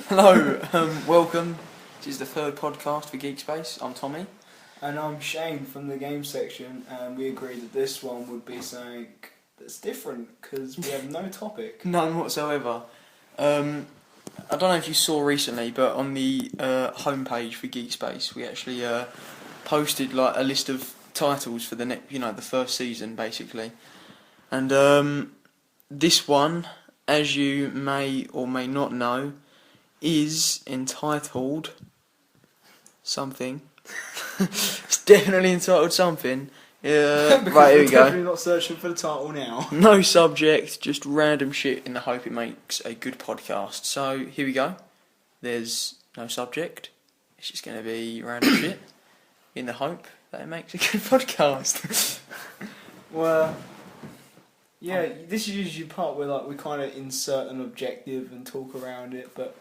Hello, welcome. This is the third podcast for GeekSpace. I'm Tommy. And I'm Shane from the game section, and we agreed that this one would be something that's different because we have no topic. None whatsoever. I don't know if you saw recently, but on the homepage for GeekSpace, we actually posted like a list of titles for the the first season, basically. And this one, as you may or may not know, is entitled something. It's definitely entitled something. Right, here we go. Definitely not searching for the title now. No subject, just random shit in the hope it makes a good podcast. So here we go. There's no subject. It's just going to be random shit in the hope that it makes a good podcast. Well, yeah, this is usually the part where we kind of insert an objective and talk around it, but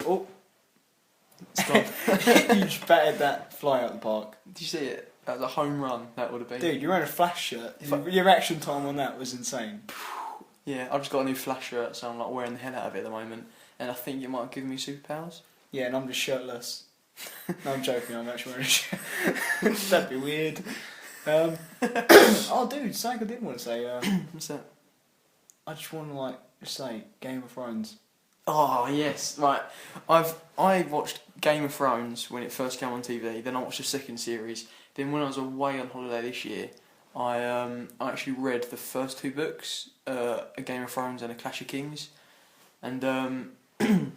Stop. You just batted that fly out the park. Did you see it? That was a home run, that would have been. Dude, you're wearing a Flash shirt. Your action time on that was insane. Yeah, I've just got a new Flash shirt, so I'm like wearing the hell out of it at the moment. And I think it might have given me superpowers. Yeah, and I'm just shirtless. No, I'm joking, I'm actually wearing a shirt. That'd be weird. Oh, dude, something I did want to say. What's that? I just want to just say Game of Thrones. Oh yes, right. I watched Game of Thrones when it first came on TV. Then I watched the second series. Then when I was away on holiday this year, I actually read the first two books, A Game of Thrones and A Clash of Kings, and and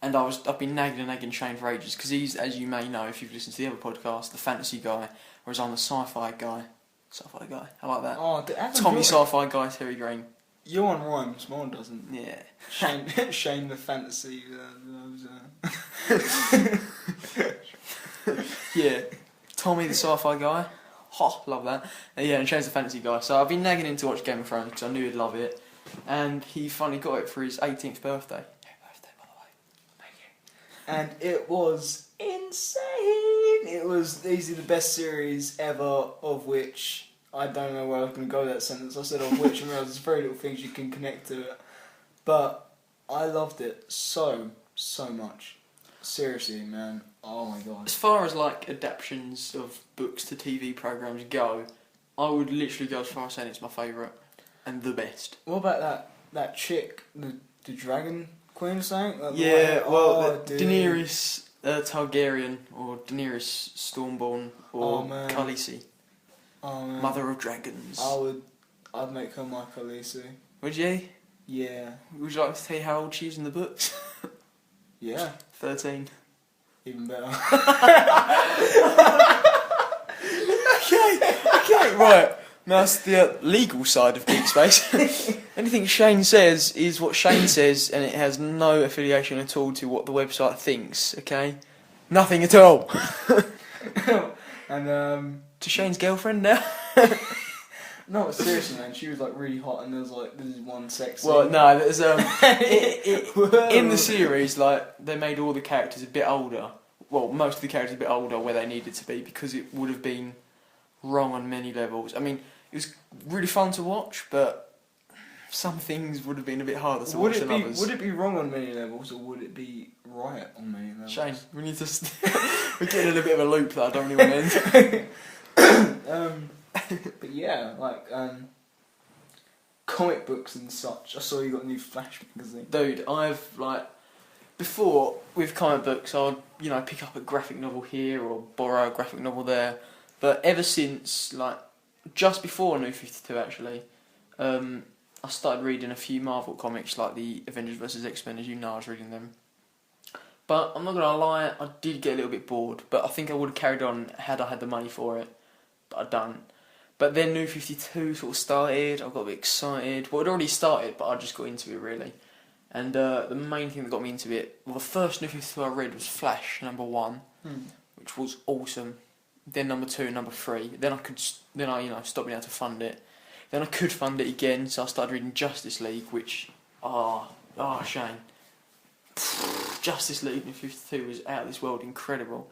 I've been nagging Shane for ages because he's, as you may know if you've listened to the other podcast, the fantasy guy, whereas I'm the sci-fi guy. Sci-fi guy, I like that. Oh, Tommy sci-fi guy, Terry Green. Your one rhymes, mine doesn't. Yeah. Shane the fantasy. Yeah. Tommy the sci-fi guy. Ha, love that. Yeah, and Shane's the fantasy guy. So I've been nagging him to watch Game of Thrones because I knew he'd love it. And he finally got it for his 18th birthday. Happy birthday, by the way. Thank you. And it was insane. It was easily the best series ever, of which... I don't know where I was going to go with that sentence. I said of which, and realised there's very little things you can connect to it. But I loved it so much. Seriously, man. Oh my god. As far as adaptations of books to TV programmes go, I would literally go as far as saying it's my favourite and the best. What about that chick, the Dragon Queen or something? Yeah, Daenerys Targaryen, or Daenerys Stormborn, or Khaleesi. Oh, man. Mother of Dragons. I'd make her my Khaleesi. Would you? Yeah. Would you like to tell you how old she is in the books? Yeah. 13. Even better. Okay, right. Now that's the legal side of GeekSpace. Anything Shane says is what Shane says, and it has no affiliation at all to what the website thinks, okay? Nothing at all. And, to Shane's girlfriend now? No, seriously, man, she was really hot, and there was this is one sex scene. Well, no, there's in the series, they made all the characters a bit older. Well, most of the characters a bit older where they needed to be because it would have been wrong on many levels. I mean, it was really fun to watch, but some things would have been a bit harder to watch than others. Would it be wrong on many levels, or would it be right on many levels? Shane, we need to... we're getting in a bit of a loop that I don't really want to end. But yeah, comic books and such. I saw you got a new Flash magazine. Dude, I've before with comic books, I'd pick up a graphic novel here or borrow a graphic novel there. But ever since just before New 52 actually, I started reading a few Marvel comics like the Avengers vs X-Men. As you know, I was reading them. But I'm not gonna lie, I did get a little bit bored. But I think I would have carried on had I had the money for it. But I don't. But then New 52 sort of started, I got a bit excited. Well, it already started, but I just got into it really. And the main thing that got me into it, well, the first New 52 I read was Flash, #1, which was awesome. Then #2, #3. Then I stopped being able to fund it. Then I could fund it again, so I started reading Justice League, which, Shane. Justice League New 52 was out of this world, incredible.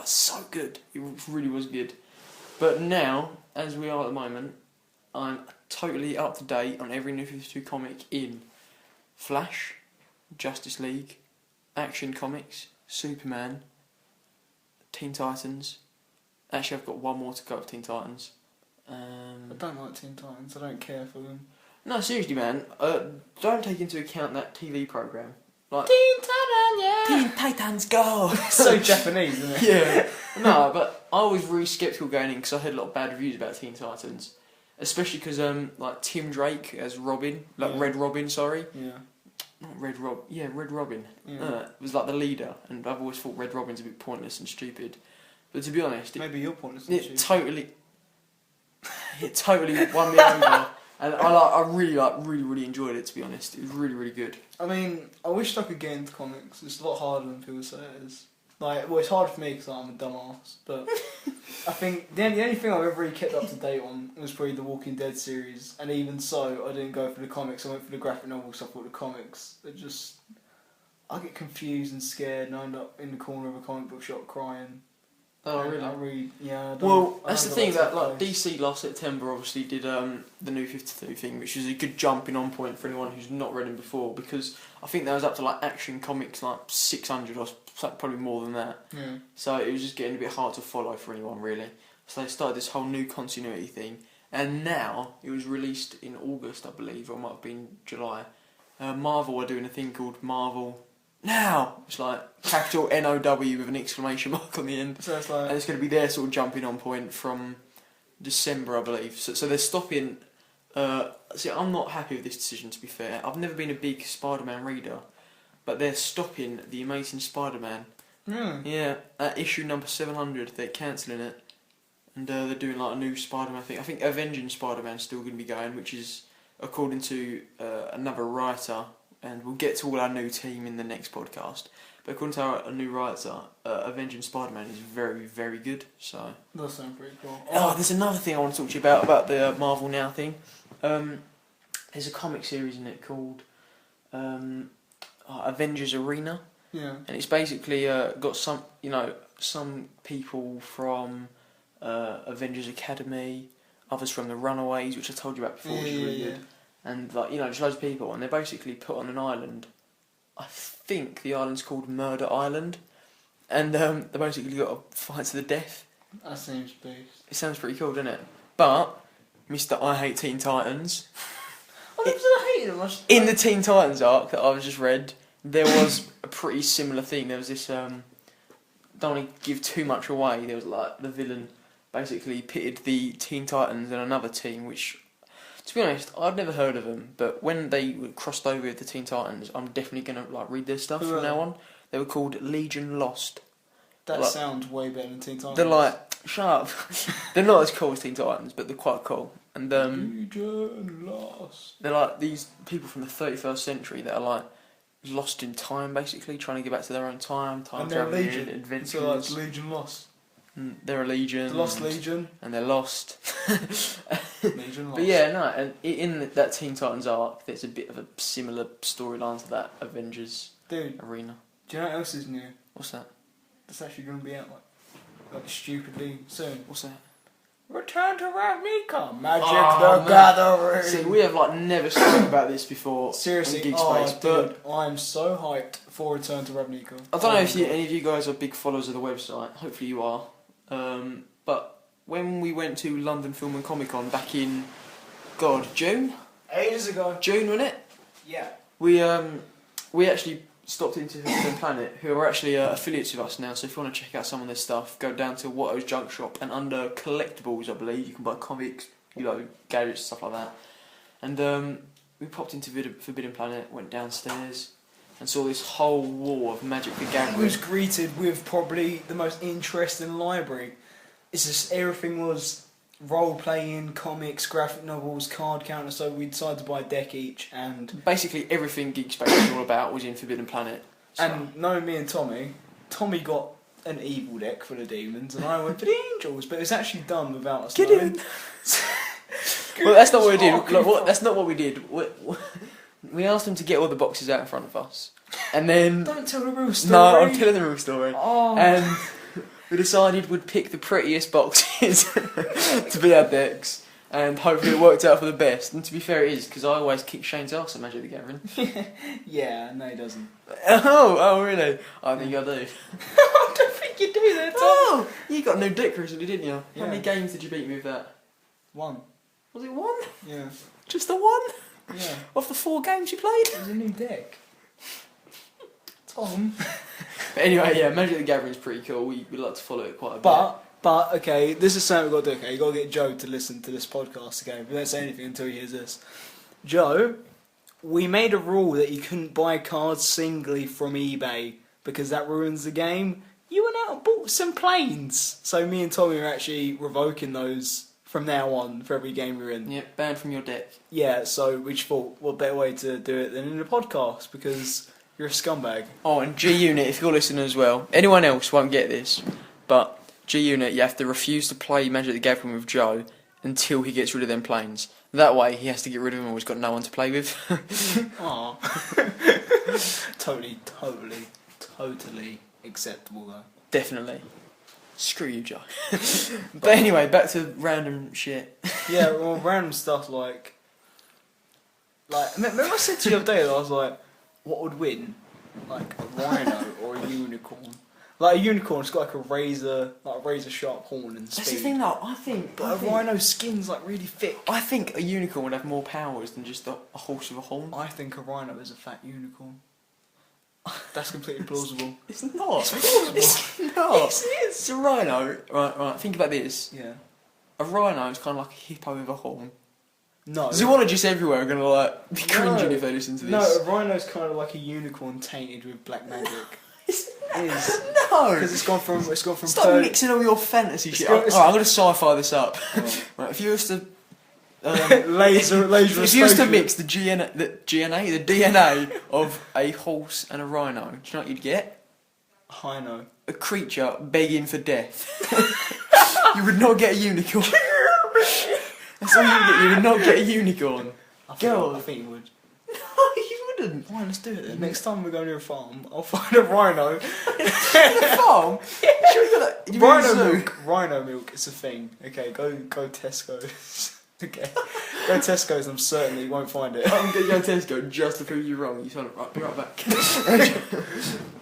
So good. It really was good. But now, as we are at the moment, I'm totally up to date on every New 52 comic in Flash, Justice League, Action Comics, Superman, Teen Titans. Actually, I've got one more to go of Teen Titans. I don't like Teen Titans. I don't care for them. No, seriously, man. Don't take into account that TV program. Like Teen Titans, yeah. Teen Titans Go. It's so Japanese, isn't it? Yeah. No, but I was really sceptical going in because I heard a lot of bad reviews about Teen Titans, especially because like Tim Drake as Robin, like Yeah. Red Robin, sorry. Yeah. Not Red Rob. Yeah, Red Robin. Yeah. Was like the leader, and I've always thought Red Robin's a bit pointless and stupid. But to be honest, Maybe you're pointless. it totally won me over, and I really enjoyed it. To be honest, it was really good. I mean, I wish I could get into comics. It's a lot harder than people say it is. Like, well, it's hard for me because I'm a dumbass. But I think the only thing I've ever really kept up to date on was probably the Walking Dead series. And even so, I didn't go for the comics. I went for the graphic novels. I thought the comics, I get confused and scared, and I end up in the corner of a comic book shop crying. Oh, And really? I read, yeah. Well, that's the thing that like place. DC last September obviously did the New 52 thing, which is a good jumping on point for anyone who's not read them before, because I think that was up to like Action Comics like 600 or probably more than that. Yeah. So it was just getting a bit hard to follow for anyone really. So they started this whole new continuity thing, and now it was released in August, I believe, or it might have been July. Marvel are doing a thing called Marvel Now. It's like capital NOW with an exclamation mark on the end. So it's like, And it's going to be their sort of jumping on point from December, I believe. So they're stopping. See, I'm not happy with this decision, to be fair. I've never been a big Spider-Man reader, but they're stopping the Amazing Spider-Man. really? Yeah, at issue number 700, they're cancelling it, and they're doing like a new Spider-Man thing. I think Avenging Spider-Man's still going to be going, which is according to another writer, and we'll get to all our new team in the next podcast. But according to a new writer, Avenging Spider-Man is very good. So. That sounds pretty cool. Oh, there's another thing I want to talk to you about the Marvel Now thing. There's a comic series in it called Avengers Arena, Yeah. and it's basically got some people from Avengers Academy, others from the Runaways, which I told you about before, which is really good, and just loads of people, and they're basically put on an island. I think the island's called Murder Island, and they basically got to fight to the death. That seems beast. It sounds pretty cool, doesn't it? But Mr. I Hate Teen Titans. I hated them. In the Teen Titans arc that I've just read, there was a pretty similar thing. There was this, don't want to give too much away, there was like the villain basically pitted the Teen Titans and another team, which, to be honest, I'd never heard of them, but when they crossed over with the Teen Titans, I'm definitely going to like read their stuff from now on. They were called Legion Lost. That Like- sounds way better than Teen Titans. They're like, shut up. They're not as cool as Teen Titans, but they're quite cool. And Legion Lost. they're like these people from the 31st century that are like lost in time, basically trying to get back to their own time And they're a traveling, legion. adventures. So like Legion Lost. They're a legion. The Lost Legion. And they're lost. Legion Lost. But yeah, no, and in that Teen Titans arc, there's a bit of a similar storyline to that Avengers Dude, Arena. do you know what else is new? What's that? That's actually going to be out like stupidly soon. What's that? Return to Ravnica. Magic Oh, the man. Gathering. See, we have like never spoken about this before. Seriously, on GeekSpace, dude, I'm so hyped for Return to Ravnica. I don't know if any of you guys are big followers of the website. Hopefully you are. But when we went to London Film and Comic Con back in, June? Ages ago. June, wasn't it? Yeah. We actually stopped into Forbidden Planet, who are actually affiliates of us now. So if you want to check out some of their stuff, go down to Watto's Junk Shop, and under collectibles, I believe you can buy comics, gadgets, stuff like that. And we popped into Forbidden Planet, went downstairs, and saw this whole wall of Magic the I Gathering. was greeted with probably the most interesting library. It's just everything was role-playing, comics, graphic novels, card counter, so we decided to buy a deck each, and Basically everything GeekSpace is all about was in Forbidden Planet. So. knowing me and Tommy got an evil deck for the demons, and I went for the angels, but it's actually done without us Get knowing. in. Well, that's not what we did. Oh, Look, that's not what we did. We asked them to get all the boxes out in front of us, and then Don't tell the real story. no, I'm telling the real story. Oh. And we decided we'd pick the prettiest boxes to be our decks, and hopefully it worked out for the best. And to be fair, it is, because I always kick Shane's ass at Magic the Gathering. Yeah, no, he doesn't. Oh, really? I think I do. I don't think you do that, Tom. Oh, you got a new deck recently, didn't you? Yeah. How many games did you beat me with that? 1. Was it 1? Yeah. Just the 1? Yeah. Of the 4 games you played? It was a new deck. Tom. But anyway, yeah, Magic the Gathering's pretty cool. We like to follow it quite a bit. But, okay, this is something we've got to do, okay? You've got to get Joe to listen to this podcast again. We don't say anything until he hears this. Joe, we made a rule that you couldn't buy cards singly from eBay because that ruins the game. You went out and bought some planes. So me and Tommy are actually revoking those from now on for every game we're in. Yep, banned from your deck. Yeah, so we just thought, what better way to do it than in a podcast because you're a scumbag. Oh, and G-Unit, if you're listening as well. Anyone else won't get this, but G-Unit, you have to refuse to play Magic the Gathering with Joe until he gets rid of them planes. That way, he has to get rid of them or he's got no one to play with. Aw. Totally acceptable though. Definitely. Screw you, Joe. But anyway, back to random shit. Yeah, well, random stuff like remember I said to you the other day that I was like, what would win? Like a rhino or a unicorn? Like a unicorn's got like a razor sharp horn and speed. That's the thing though, I think a rhino's skin's like really thick. I think a unicorn would have more powers than just a horse with a horn. I think a rhino is a fat unicorn. That's completely plausible. It's not. It's plausible. It's not. It's a rhino. Right. Think about this. Yeah. A rhino is kind of like a hippo with a horn. No. Zoologists everywhere are going to like be cringing if they listen to this. No, a rhino's kind of like a unicorn tainted with black magic. It is. No. Because it's gone from Stop mixing all your fantasy shit. Alright, I'm going to sci-fi this up. Right, if you was to laser if you used to mix the DNA of a horse and a rhino, do you know what you'd get? Rhino. A creature begging for death. You would not get a unicorn. That's all you would get. You would not get a unicorn. I Go. think you would. No, you wouldn't. Fine, let's do it then. Next time we go near a farm, I'll find a rhino. The farm? Sure you got that? Rhino milk is a thing. Okay, go Tesco's. Okay. Go Tesco's, I'm certain that you won't find it. I'm going to go Tesco just to prove you wrong. You sound right. Be right back.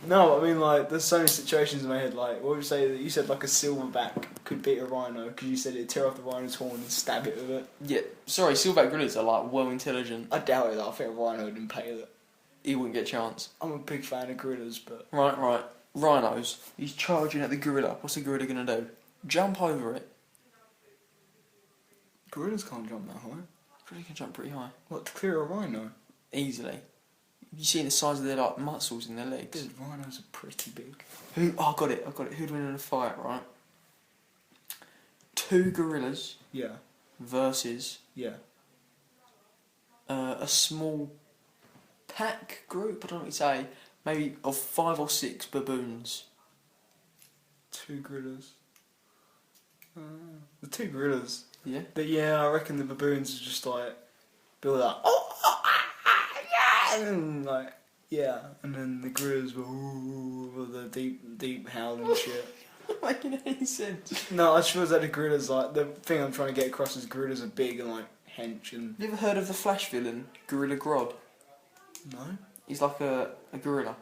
No, I mean, like, there's so many situations in my head. Like, what would you say that you said like a silverback could beat a rhino because you said it'd tear off the rhino's horn and stab it with it? Yeah, sorry, silverback gorillas are like well intelligent. I doubt it though. I think a rhino would impale it. He wouldn't get a chance. I'm a big fan of gorillas, but... Right. Rhinos. He's charging at the gorilla. What's the gorilla going to do? Jump over it. Gorillas can't jump that high. Gorilla can jump pretty high. What, to clear a rhino? Easily. You seen the size of their like muscles in their legs? Dude, rhinos are pretty big. I got it. Who'd win in a fight, right? 2 gorillas Yeah. versus Yeah. a small pack group, I don't know what to say, maybe of 5 or 6 baboons. 2 gorillas. The 2 gorillas. Yeah? But yeah, I reckon the baboons are just like, build up. And like, yeah. And then the gorillas were, with the deep howling and shit. Not making any sense. No, I just feel like the gorillas, like, the thing I'm trying to get across is gorillas are big and like hench and... Have you ever heard of the Flash villain, Gorilla Grodd? No? He's like a gorilla.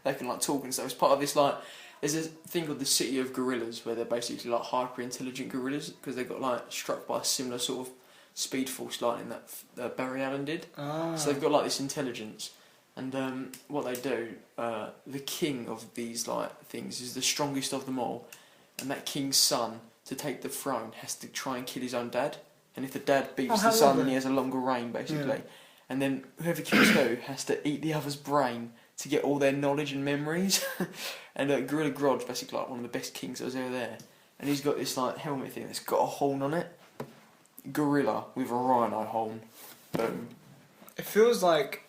They can like talk and stuff. It's part of this like, there's a thing called the City of Gorillas where they're basically like hyper intelligent gorillas because they got like struck by a similar sort of speed force lightning that Barry Allen did. Ah. So they've got like this intelligence, and what they do, the king of these like things is the strongest of them all, and that king's son to take the throne has to try and kill his own dad, and if the dad beats the son, then he has a longer reign basically, Yeah. and then whoever kills who has to eat the other's brain to get all their knowledge and memories, and Gorilla Grodd's basically like one of the best kings that was ever there, and he's got this like helmet thing that's got a horn on it. Gorilla with a rhino horn. Boom. It feels like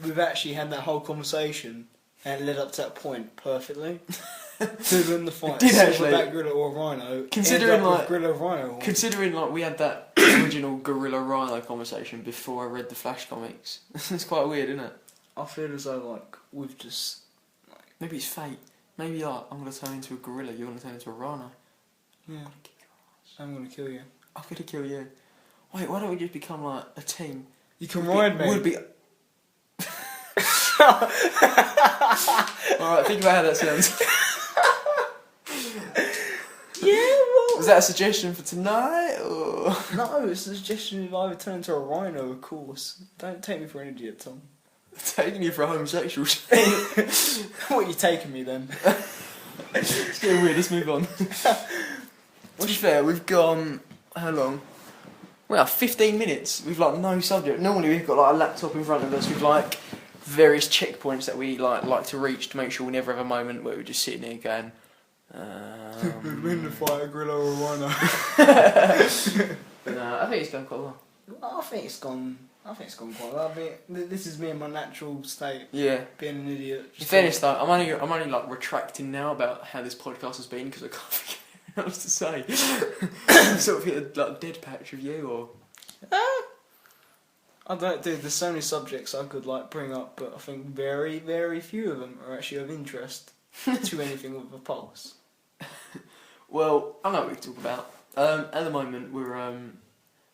we've actually had that whole conversation and it led up to that point perfectly. To win the fight. Did actually. Silverback gorilla or rhino. Considering like gorilla rhino. Considering like we had that original gorilla rhino conversation before I read the Flash comics. It's quite weird, isn't it? I feel as though like we've just Maybe it's fate. Maybe like I'm gonna turn into a gorilla, you're gonna turn into a rhino. yeah. I'm gonna kill you. I'm gonna kill you. Wait, why don't we just become like a team? You can ride me. Would be. Alright, think about how that sounds. Yeah, well. Was that a suggestion for tonight, or...? No, it's a suggestion if I would turn into a rhino, of course. Don't take me for an idiot, Tom. Taking you for a homosexual. What are you taking me then? It's getting weird, let's move on. To be fair, we've gone... How long? Well, 15 minutes with like no subject. Normally we've got like a laptop in front of us with like various checkpoints that we like to reach to make sure we never have a moment where we're just sitting here going... We're in the fight a gorilla or a rhino. No, I think it's going quite well. I think it's gone quite well. I mean, this is me in my natural state. Yeah. Being an idiot. In fairness though, I'm only like retracting now about how this podcast has been because I can't think of anything else to say. Sort of hit a like dead patch of you or... I don't do. There's so many subjects I could like bring up, but I think very, very few of them are actually of interest to anything with a pulse. Well, I know what we can talk about. At the moment, we're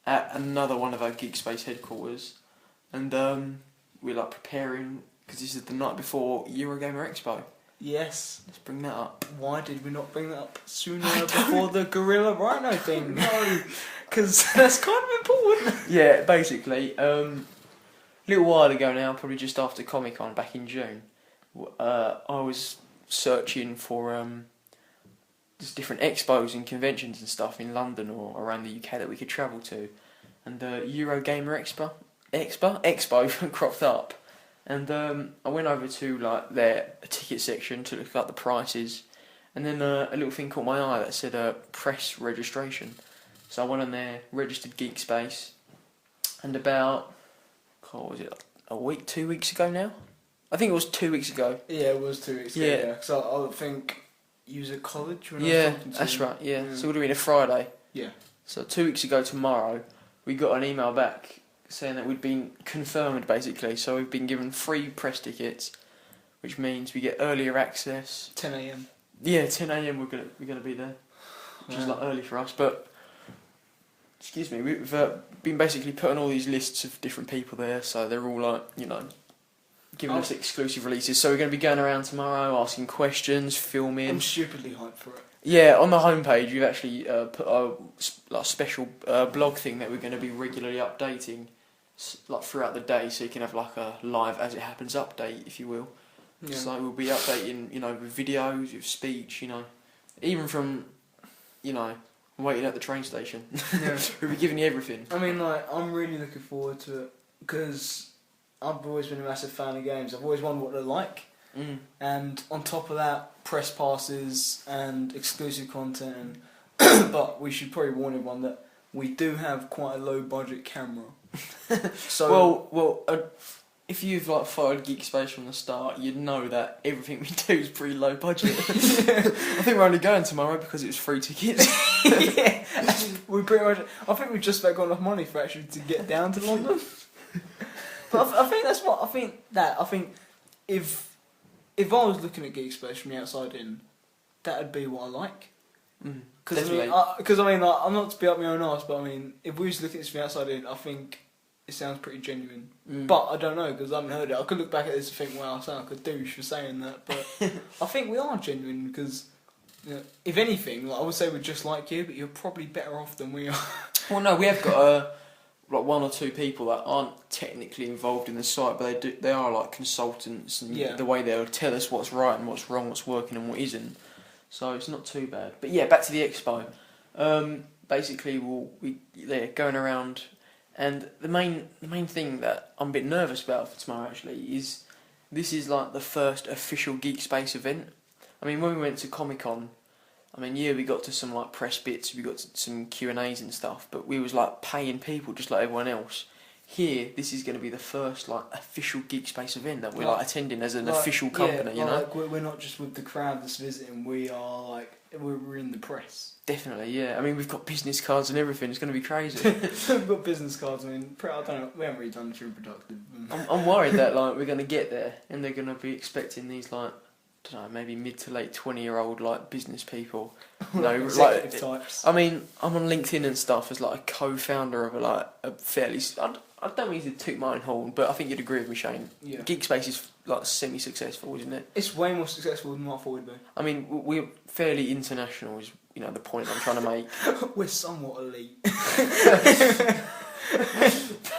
at another one of our GeekSpace headquarters, and we're like preparing because this is the night before Eurogamer Expo. Yes. Let's bring that up. Why did we not bring that up sooner before the gorilla rhino thing? No, because that's kind of important. Yeah, basically, a little while ago now, probably just after Comic-Con back in June, I was searching for just different expos and conventions and stuff in London or around the UK that we could travel to, and Eurogamer Expo cropped up, and I went over to like their ticket section to look up the prices, and then a little thing caught my eye that said press registration. So I went on there, registered GeekSpace, and about, what was it, a week, 2 weeks ago now? I think it was 2 weeks ago. Yeah, it was 2 weeks ago. Yeah, because I think you was at college when I was talking to that's you. right. Yeah, so it would have been a Friday. Yeah. So 2 weeks ago tomorrow, we got an email back saying that we'd been confirmed basically. So we've been given free press tickets, which means we get earlier access. 10 a.m. Yeah, 10 a.m. we're gonna be there, which is like early for us. But excuse me, we've been basically putting all these lists of different people there, so they're all like giving us exclusive releases. So we're going to be going around tomorrow, asking questions, filming. I'm stupidly hyped for it. Yeah, on the homepage we've actually put a special blog thing that we're going to be regularly updating, like throughout the day, so you can have like a live as it happens update, if you will. Yeah. So we'll be updating, with videos, with speech, even from, waiting at the train station. Yeah. We'll be giving you everything. I mean, I'm really looking forward to it because I've always been a massive fan of games. I've always wondered what they're like. And on top of that, press passes and exclusive content. And but we should probably warn everyone that we do have quite a low budget camera. So if you've followed GeekSpace from the start, you'd know that everything we do is pretty low budget. Yeah. I think we're only going tomorrow because it was free tickets. Yeah, we pretty much. I think we just about got enough money for actually to get down to London. But I think that's what I think. I think if I was looking at GeekSpace from the outside in, that'd be what I like. Because I'm not to be up my own arse, but I mean, if we was looking at this from the outside in, I think it sounds pretty genuine. But I don't know because I haven't heard it. I could look back at this and think, wow, I sound like a douche for saying that. But I think we are genuine because, if anything, I would say we're just like you, but you're probably better off than we are. Well, no, we have got one or two people that aren't technically involved in the site, but they are consultants, and the way they'll tell us what's right and what's wrong, what's working and what isn't. So it's not too bad. But yeah, back to the expo. Basically, they're going around, and the main thing that I'm a bit nervous about for tomorrow actually is this is the first official GeekSpace event. I mean, when we went to Comic-Con, we got to some press bits, we got to some Q&As and stuff, but we was paying people just like everyone else. Here, this is going to be the first official GeekSpace event that we're attending as an official company, we're not just with the crowd that's visiting, we are we're in the press. Definitely, yeah. We've got business cards and everything, it's going to be crazy. We've got business cards, I don't know, we haven't really done too productive. I'm worried that we're going to get there and they're going to be expecting these don't know, maybe mid to late 20-year-old like business people. No, Executive types. I mean, I'm on LinkedIn and stuff as like a co-founder of a fairly. I don't mean to toot my own horn, but I think you'd agree with me, Shane. Yeah. GeekSpace is like semi-successful, isn't it? It's way more successful than what I thought we'd be. I mean, we're fairly international, is the point I'm trying to make. We're somewhat elite.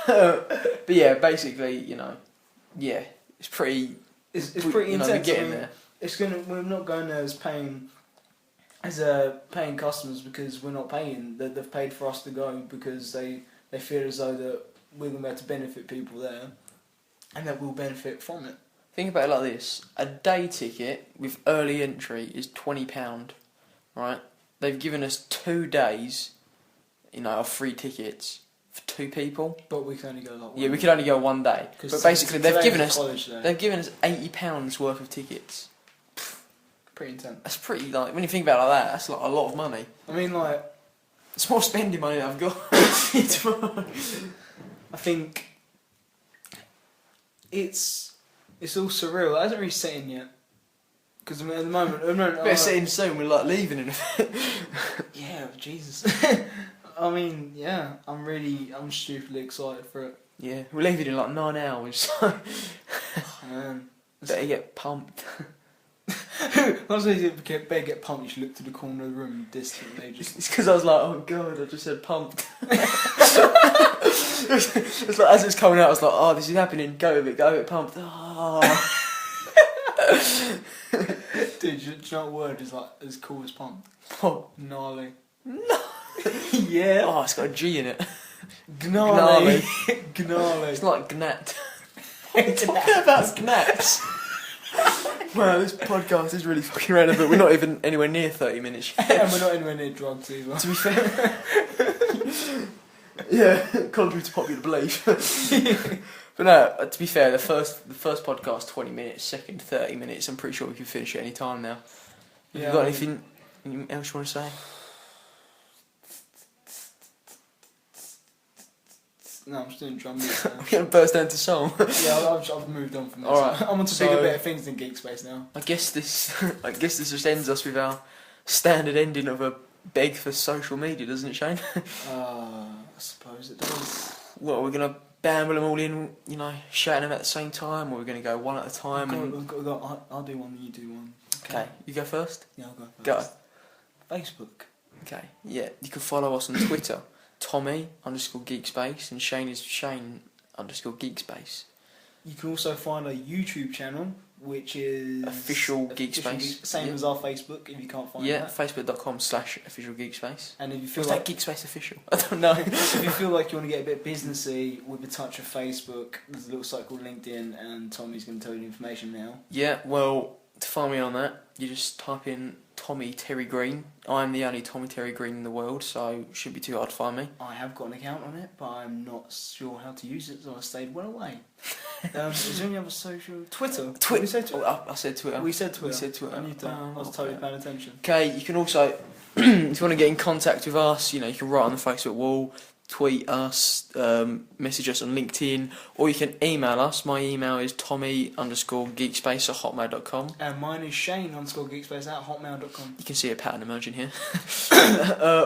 But yeah, basically, yeah, it's pretty. It's pretty intense. We're getting there. We're not going there as paying customers because we're not paying. They've paid for us to go because they feel as though that we're going to be able to benefit people there, and that we'll benefit from it. Think about it like this: a day ticket with early entry is £20, right? They've given us 2 days, of free tickets for 2 people. But we can only go like one. Yeah, we could only go 1 day. But basically, they've given us £80 worth of tickets. Pretty intense. That's pretty when you think about it like that, that's like a lot of money. I mean, like, it's more spending money than I've got. I think it's all surreal. It hasn't really set in yet. Because at the moment, better set in soon. We're like leaving in a bit. Yeah, Jesus. I mean, yeah, I'm stupidly excited for it. Yeah, we're leaving in like 9 hours. So Man, better get pumped. Once you better get pumped, you should look to the corner of the room distantly. It's because I was like, oh god, I just said pumped. It's like as it's coming out, I was like, oh, this is happening. Go with it, pumped. Oh. Dude, do you know what word is like as cool as pumped? What? Gnarly. No. Yeah. Oh, it's got a G in it. Gnarly. Gnarly. It's like gnat. What are you talking about gnats? Wow, this podcast is really fucking relevant. We're not even anywhere near 30 minutes yet. And we're not anywhere near drugs either. To be fair. Yeah, contrary to popular belief. But no, to be fair, the first podcast 20 minutes, second 30 minutes. I'm pretty sure we can finish at any time now. Have you got anything else you want to say? No, I'm just doing drum beats now. We're going to burst into song. Yeah, I've moved on from this. Alright, I'm on to bigger, better things than GeekSpace now. I guess this just ends us with our standard ending of a beg for social media, doesn't it, Shane? I suppose it does. What, we're going to bamble them all in, shouting them at the same time, or we're going to go one at a time? I'll do one, you do one. Okay, you go first? Yeah, I'll go first. Go. Facebook. Okay, yeah, you can follow us on Twitter, Tommy_GeekSpace, and Shane is Shane_GeekSpace. You can also find a YouTube channel, which is Official GeekSpace. Same as our Facebook, if you can't find that. Yeah, facebook.com/official GeekSpace. And if you feel What's like that GeekSpace official? I don't know. if you feel like you want to get a bit businessy with a touch of Facebook, there's a little site called LinkedIn, and Tommy's going to tell you the information now. Yeah, well, to find me on that, you just type in Tommy Terry Green. I'm the only Tommy Terry Green in the world, so it shouldn't be too hard to find me. I have got an account on it, but I'm not sure how to use it, so I stayed well away. Is there any other social... Twitter? Twitter. We said Twitter. Oh, I said Twitter. We said Twitter. We said Twitter. I knew that. I was totally paying attention. Okay, you can also, if you want to get in contact with us, you can write on the Facebook wall, tweet us, message us on LinkedIn, or you can email us. My email is tommy_geekspace@hotmail.com. And mine is shane_geekspace@hotmail.com. You can see a pattern emerging here.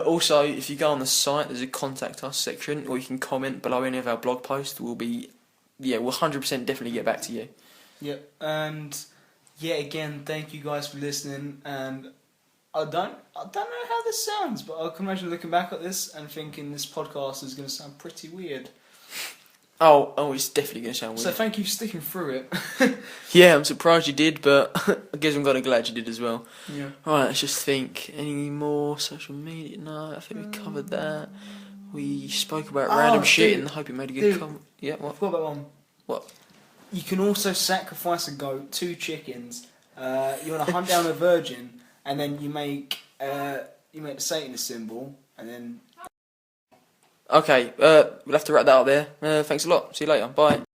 Also, if you go on the site, there's a contact us section, or you can comment below any of our blog posts. We'll 100% definitely get back to you. Yep, and again, thank you guys for listening, and I don't know how this sounds, but I can imagine looking back at this and thinking this podcast is going to sound pretty weird. Oh, it's definitely going to sound weird. So thank you for sticking through it. Yeah, I'm surprised you did, but I guess I'm kind of glad you did as well. Yeah. Alright, let's just think. Any more social media? No, I think we covered that. We spoke about random shit and hope it made a good comment. Yeah, what? I forgot about one. What? You can also sacrifice a goat, 2 chickens. You want to hunt down a virgin, and then you make the Satanist symbol, and then... Okay, we'll have to wrap that up there. Thanks a lot. See you later. Bye.